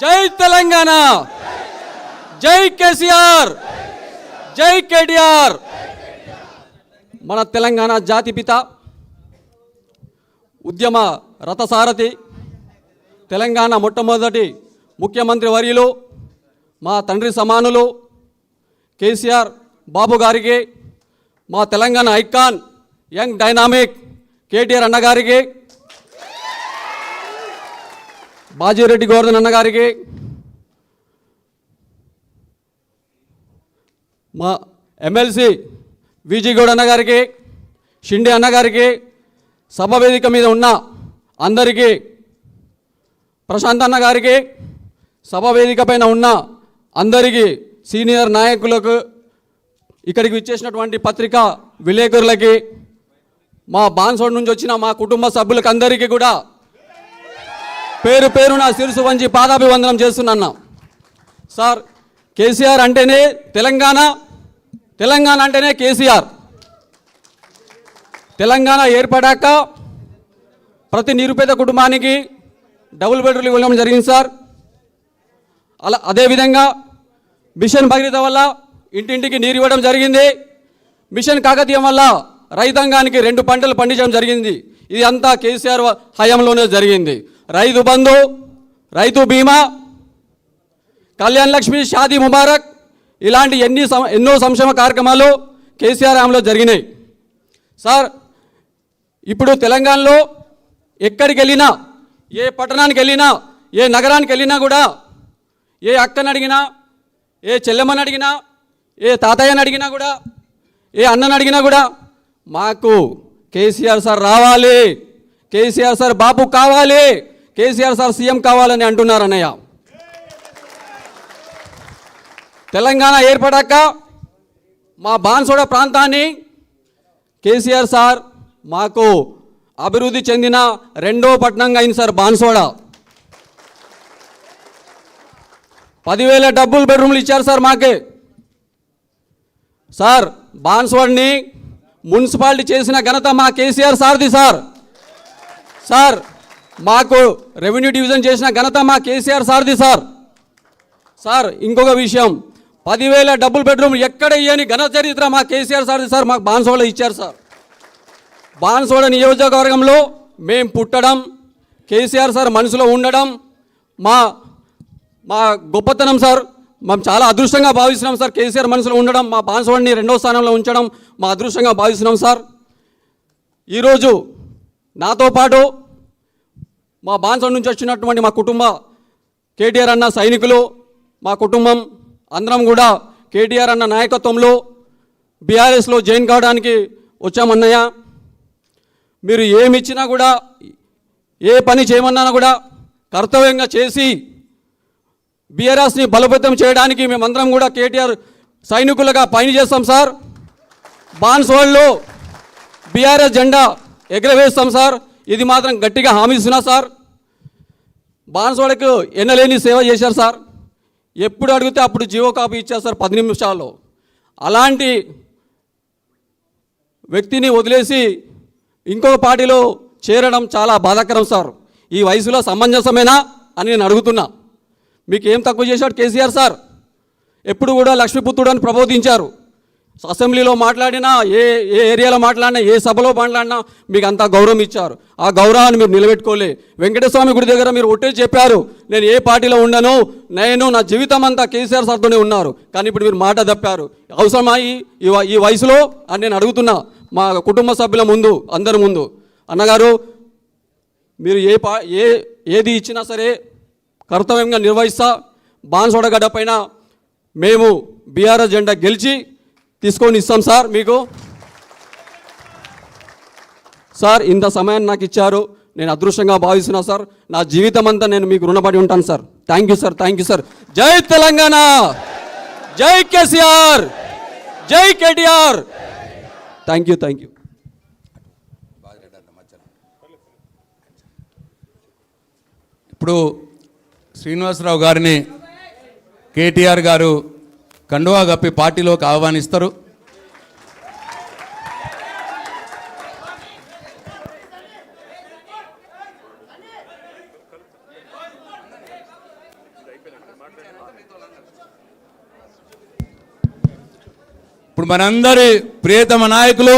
జై తెలంగాణ, జై కేసీఆర్, జై కేటీఆర్. మన తెలంగాణ జాతిపిత, ఉద్యమ రథసారథి, తెలంగాణ మొట్టమొదటి ముఖ్యమంత్రి వర్యులు, మా తండ్రి సమానులు కేసీఆర్ బాబు గారికి, మా Telangana icon young dynamic KTR అన్నగారికి, బాజిరెడ్డి గోవర్ధన్ అన్నగారికి, మా ఎమ్మెల్సీ విజయగౌడ్ అన్నగారికి, షిండే అన్నగారికి, సభ వేదిక మీద ఉన్న అందరికీ, ప్రశాంత్ అన్నగారికి, సభ వేదిక పైన ఉన్న అందరికీ, సీనియర్ నాయకులకు, ఇక్కడికి విచ్చేసినటువంటి పత్రికా విలేకరులకి, మా బాన్సోడ్ నుంచి వచ్చిన మా కుటుంబ సభ్యులకు అందరికీ కూడా పేరు పేరున శిరసు వంచి పాదాభివందనం చేస్తున్నా. సార్, కేసీఆర్ అంటేనే తెలంగాణ, తెలంగాణ అంటేనే కేసీఆర్. తెలంగాణ ఏర్పడాక ప్రతి నిరుపేద కుటుంబానికి డబుల్ బెడ్రూమ్లు ఇవ్వడం జరిగింది సార్. అదేవిధంగా మిషన్ భగీరథ వల్ల ఇంటింటికి నీరు ఇవ్వడం జరిగింది. మిషన్ కాకతీయం వల్ల రైతాంగానికి 2 పంటలు పండించడం జరిగింది. ఇది అంతా కేసీఆర్ హయాంలోనే జరిగింది. రైతు బంధు, రైతు బీమా, కళ్యాణ్ లక్ష్మి, షాదీ ముబారక్, ఇలాంటి ఎన్నో సంక్షేమ కార్యక్రమాలు కేసీఆర్ హయాంలో జరిగినాయి. సార్, ఇప్పుడు తెలంగాణలో ఎక్కడికి వెళ్ళినా, ఏ పట్టణానికి వెళ్ళినా, ఏ నగరానికి వెళ్ళినా కూడా, ఏ అక్కని అడిగినా, ఏ చెల్లెమ్మని అడిగినా, ఏ తాతయ్యని అడిగినా కూడా, ఏ అన్నని అడిగినా కూడా మాకు కేసీఆర్ సార్ రావాలి, కేసీఆర్ సార్ బాబు కావాలి, కేసీఆర్ సార్ సీఎం కావాలని అంటున్నారు అన్నయ్య. తెలంగాణ ఏర్పడాక మా బాన్సోడ ప్రాంతాన్ని కేసీఆర్ సార్ మాకు అభివృద్ధి చెందిన 2వ పట్టణంగా అయింది సార్ బాన్సోడ. 10,000 డబుల్ బెడ్రూమ్లు ఇచ్చారు సార్ మాకే. సార్, బాన్సోడ్ని మున్సిపాలిటీ చేసిన ఘనత మా కేసీఆర్ సార్ది సార్. సార్, మాకు రెవెన్యూ డివిజన్ చేసిన ఘనత మా కేసీఆర్ సార్ది సార్. సార్, ఇంకొక విషయం, 10,000 డబుల్ బెడ్రూమ్ ఎక్కడ ఇయ్యని ఘన చరిత్ర మా కేసీఆర్ సార్ది సార్. మాకు బాన్సోడలో ఇచ్చారు సార్. బాన్సోడ నియోజకవర్గంలో మేము పుట్టడం, కేసీఆర్ సార్ మనసులో ఉండడం మా గొప్పతనం సార్. మేము చాలా అదృష్టంగా భావిస్తున్నాం సార్. కేసీఆర్ మనసులో ఉండడం, మా బాన్సోడ్ని 2వ స్థానంలో ఉంచడం మా అదృష్టంగా భావిస్తున్నాం సార్. ఈరోజు నాతో పాటు మా బాన్సోడ్ నుంచి వచ్చినటువంటి మా కుటుంబ కేటీఆర్ అన్న సైనికులు, మా కుటుంబం అందరం కూడా కేటీఆర్ అన్న నాయకత్వంలో బీఆర్ఎస్లో జాయిన్ కావడానికి వచ్చామన్నయ్య. మీరు ఏమి ఇచ్చినా కూడా, ఏ పని చేయమన్నా కూడా కర్తవ్యంగా చేసి బీఆర్ఎస్ని బలోపేతం చేయడానికి మేమందరం కూడా కేటీఆర్ సైనికులుగా పనిచేస్తాం సార్. బాన్సోడ్లో బీఆర్ఎస్ జెండా ఎగరవేస్తాం సార్. ఇది మాత్రం గట్టిగా హామీ ఇస్తున్నా సార్. బాన్సోడకు ఎన్నలేని సేవ చేశారు సార్. ఎప్పుడు అడిగితే అప్పుడు జీవో కాపీ ఇచ్చారు సార్ 10 నిమిషాల్లో. అలాంటి వ్యక్తిని వదిలేసి ఇంకొక పార్టీలో చేరడం చాలా బాధాకరం సార్. ఈ వయసులో సమంజసమేనా అని నేను అడుగుతున్నా. మీకు ఏం తక్కువ చేశాడు కేసీఆర్ సార్? ఎప్పుడు కూడా లక్ష్మీపుత్రుడు అని ప్రబోధించారు. అసెంబ్లీలో మాట్లాడినా, ఏ ఏరియాలో మాట్లాడినా, ఏ సభలో మాట్లాడినా మీకు అంతా గౌరవం ఇచ్చారు. ఆ గౌరవాన్ని మీరు నిలబెట్టుకోలే. వెంకటస్వామి గుడి దగ్గర మీరు ఒట్టే చెప్పారు, నేను ఏ పార్టీలో ఉండను, నేను నా జీవితం అంతా కేసీఆర్ సార్తోనే ఉన్నారు. కానీ ఇప్పుడు మీరు మాట తప్పారు. అవసరమా ఈ వయసులో అని నేను అడుగుతున్నా మా కుటుంబ సభ్యుల ముందు, అందరి ముందు. అన్నగారు, మీరు ఏది ఇచ్చినా సరే కర్తవ్యంగా నిర్వహిస్తా. బాన్సోడ గడ్డ పైన మేము బీఆర్ఎస్ జెండా గెలిచి తీసుకొని ఇస్తాం సార్ మీకు. సార్, ఇంత సమయాన్ని నాకు ఇచ్చారు, నేను అదృష్టంగా భావిస్తున్నా సార్. నా జీవితం అంతా నేను మీకు రుణపడి ఉంటాను sir. Thank you sir, thank you sir. జై తెలంగాణ, జై కేసీఆర్, జై KTR. Thank you, thank you. ఇప్పుడు శ్రీనివాసరావు గారిని కేటీఆర్ గారు కండువా కప్పి పార్టీలోకి ఆహ్వానిస్తారు. ఇప్పుడు మనందరి ప్రియతమ నాయకులు